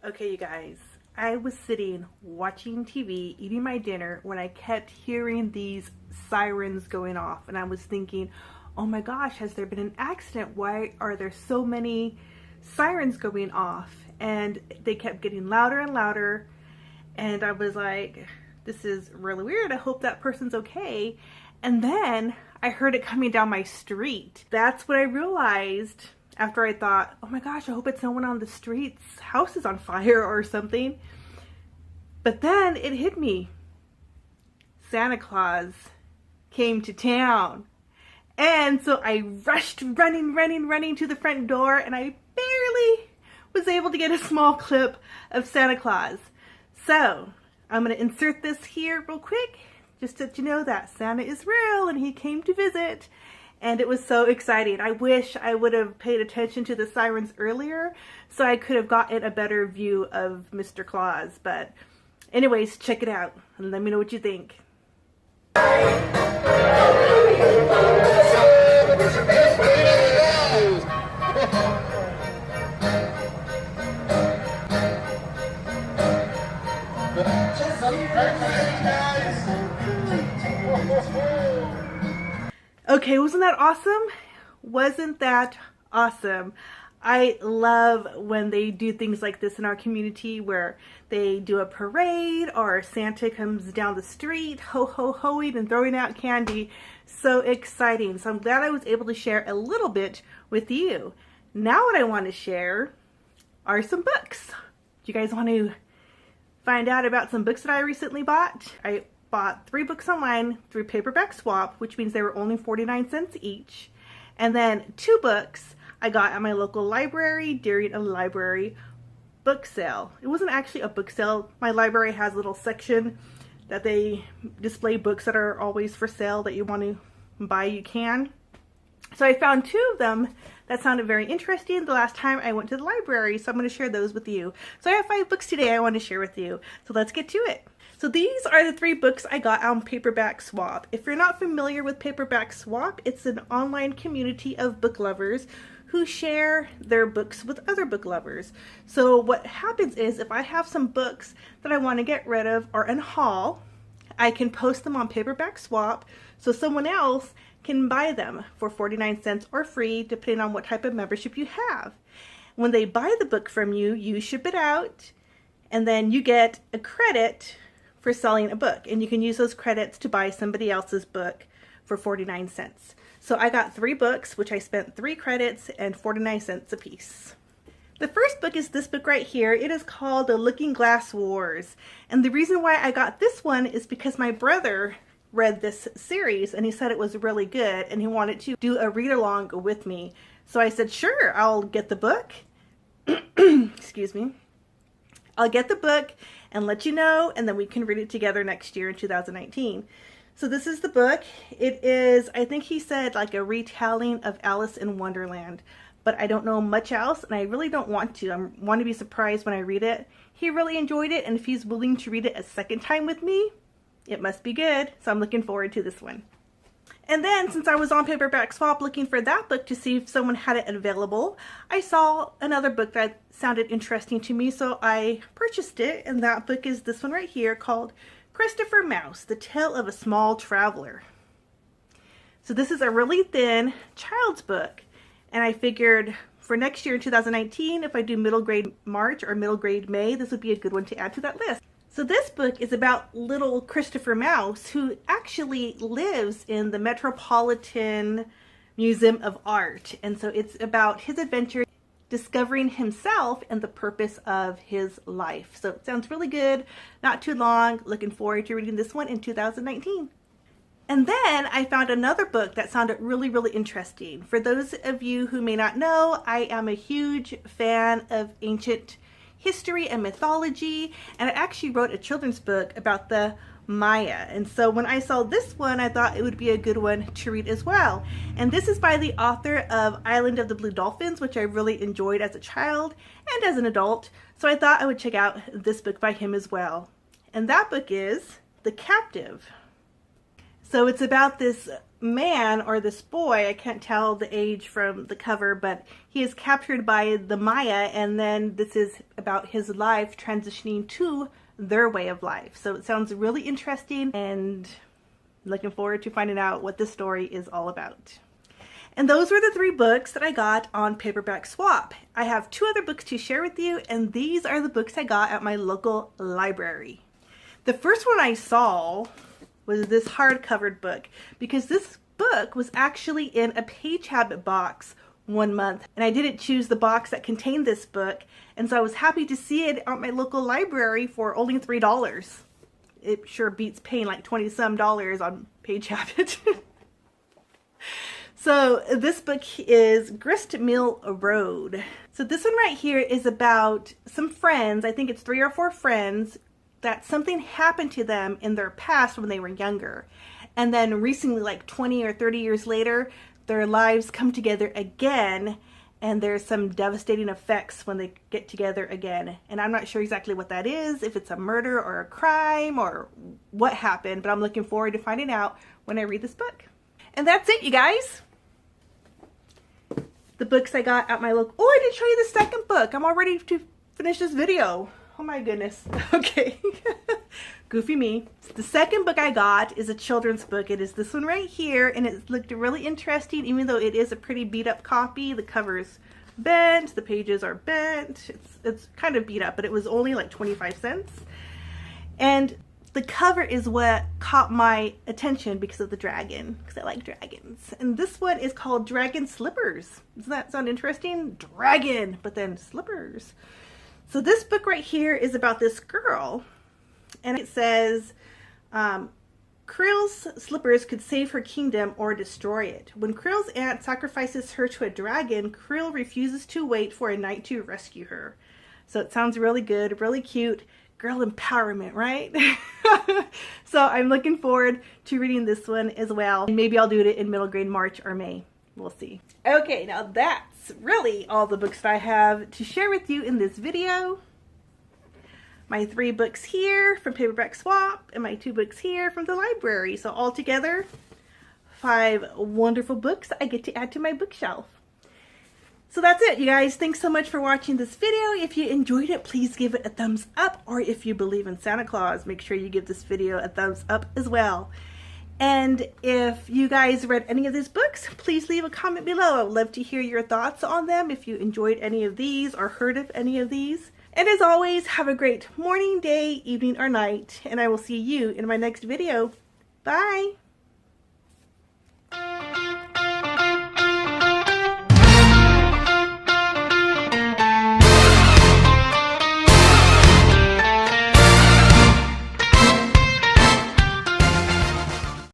Okay, you guys, I was sitting watching TV, eating my dinner, when I kept hearing these sirens going off, and I was thinking, oh my gosh, has there been an accident? Why are there so many sirens going off? And they kept getting louder and louder, and I was like, this is really weird. I hope that person's okay. And then I heard it coming down my street. That's when I realized, after I thought, oh my gosh, I hope it's no one on the street's house is on fire or something. But then it hit me. Santa Claus came to town. And so I rushed running to the front door, and I barely was able to get a small clip of Santa Claus. So I'm going to insert this here real quick, just to let you know that Santa is real and he came to visit. And it was so exciting. I wish I would have paid attention to the sirens earlier so I could have gotten a better view of Mr. Claus. But anyways, check it out and let me know what you think. Okay, wasn't that awesome? Wasn't that awesome? I love when they do things like this in our community, where they do a parade or Santa comes down the street ho-ho-hoing and throwing out candy. So exciting. So I'm glad I was able to share a little bit with you. Now what I want to share are some books. Do you guys want to find out about some books that I recently bought? I bought 3 books online through PaperBackSwap, which means they were only 49 cents each. And then 2 books I got at my local library during a library book sale. It wasn't actually a book sale. My library has a little section that they display books that are always for sale that you want to buy, you can. So I found 2 of them that sounded very interesting the last time I went to the library, so I'm going to share those with you. So I have 5 books today I want to share with you. So let's get to it. So these are the 3 books I got on PaperBackSwap. If you're not familiar with PaperBackSwap, it's an online community of book lovers who share their books with other book lovers. So what happens is, if I have some books that I want to get rid of or unhaul, I can post them on PaperBackSwap so someone else can buy them for 49 cents or free, depending on what type of membership you have. When they buy the book from you, you ship it out, and then you get a credit for selling a book, and you can use those credits to buy somebody else's book for 49 cents. So I got 3 books, which I spent 3 credits and 49 cents a piece. The first book is this book right here. It is called The Looking Glass Wars. And the reason why I got this one is because my brother read this series and he said it was really good and he wanted to do a read along with me. So I said, sure, I'll get the book. Excuse me. I'll get the book and let you know, and then we can read it together next year in 2019. So this is the book. It is, I think he said, like a retelling of Alice in Wonderland, but I don't know much else, and I really don't want to. I want to be surprised when I read it. He really enjoyed it, and if he's willing to read it a second time with me, it must be good. So I'm looking forward to this one. And then, since I was on PaperBackSwap looking for that book to see if someone had it available, I saw another book that sounded interesting to me, so I purchased it, and that book is this one right here called Christopher Mouse, The Tale of a Small Traveler. So this is a really thin child's book, and I figured for next year in 2019, if I do middle grade March or middle grade May, this would be a good one to add to that list. So this book is about little Christopher Mouse, who actually lives in the Metropolitan Museum of Art. And so it's about his adventure discovering himself and the purpose of his life. So it sounds really good, not too long. Looking forward to reading this one in 2019. And then I found another book that sounded really, really interesting. For those of you who may not know, I am a huge fan of ancient history and mythology, and I actually wrote a children's book about the Maya. And so when I saw this one, I thought it would be a good one to read as well. And this is by the author of Island of the Blue Dolphins, which I really enjoyed as a child and as an adult. So I thought I would check out this book by him as well. And that book is The Captive. So So it's about this man or this boy, I can't tell the age from the cover, but he is captured by the Maya, and then this is about his life transitioning to their way of life. So it sounds really interesting, and looking forward to finding out what this story is all about. And those were the 3 books that I got on Paperback Swap. I have 2 other books to share with you, and these are the books I got at my local library. The first one I saw was this hardcover book, because this book was actually in a page habit box one month, and I didn't choose the box that contained this book, and so I was happy to see it at my local library for only $3. It sure beats paying like 20-some dollars on page habit. So this book is Grist Mill Road. So this one right here is about some friends, I think it's 3 or 4 friends, that something happened to them in their past when they were younger. And then recently, like 20 or 30 years later, their lives come together again, and there's some devastating effects when they get together again. And I'm not sure exactly what that is, if it's a murder or a crime or what happened, but I'm looking forward to finding out when I read this book. And that's it, you guys. The books I got at my local... Oh, I didn't show you the second book. I'm all ready to finish this video. Oh my goodness. Okay. Goofy me. The second book I got is a children's book. It is this one right here, and it looked really interesting, even though it is a pretty beat up copy. The cover's bent, the pages are bent. It's kind of beat up, but it was only like 25 cents. And the cover is what caught my attention because of the dragon, because I like dragons. And this one is called Dragon Slippers. Doesn't that sound interesting? Dragon, but then slippers. So this book right here is about this girl, and it says, Krill's slippers could save her kingdom or destroy it. When Krill's aunt sacrifices her to a dragon, Krill refuses to wait for a knight to rescue her. So it sounds really good, really cute. Girl empowerment, right? So I'm looking forward to reading this one as well. Maybe I'll do it in middle grade March or May. We'll see. Okay, now that's really all the books that I have to share with you in this video. My 3 books here from Paperback Swap and my 2 books here from the library. So altogether, 5 wonderful books I get to add to my bookshelf. So that's it, you guys. Thanks so much for watching this video. If you enjoyed it, please give it a thumbs up. Or if you believe in Santa Claus, make sure you give this video a thumbs up as well. And if you guys read any of these books, please leave a comment below. I would love to hear your thoughts on them, if you enjoyed any of these or heard of any of these. And as always, have a great morning, day, evening, or night. And I will see you in my next video. Bye!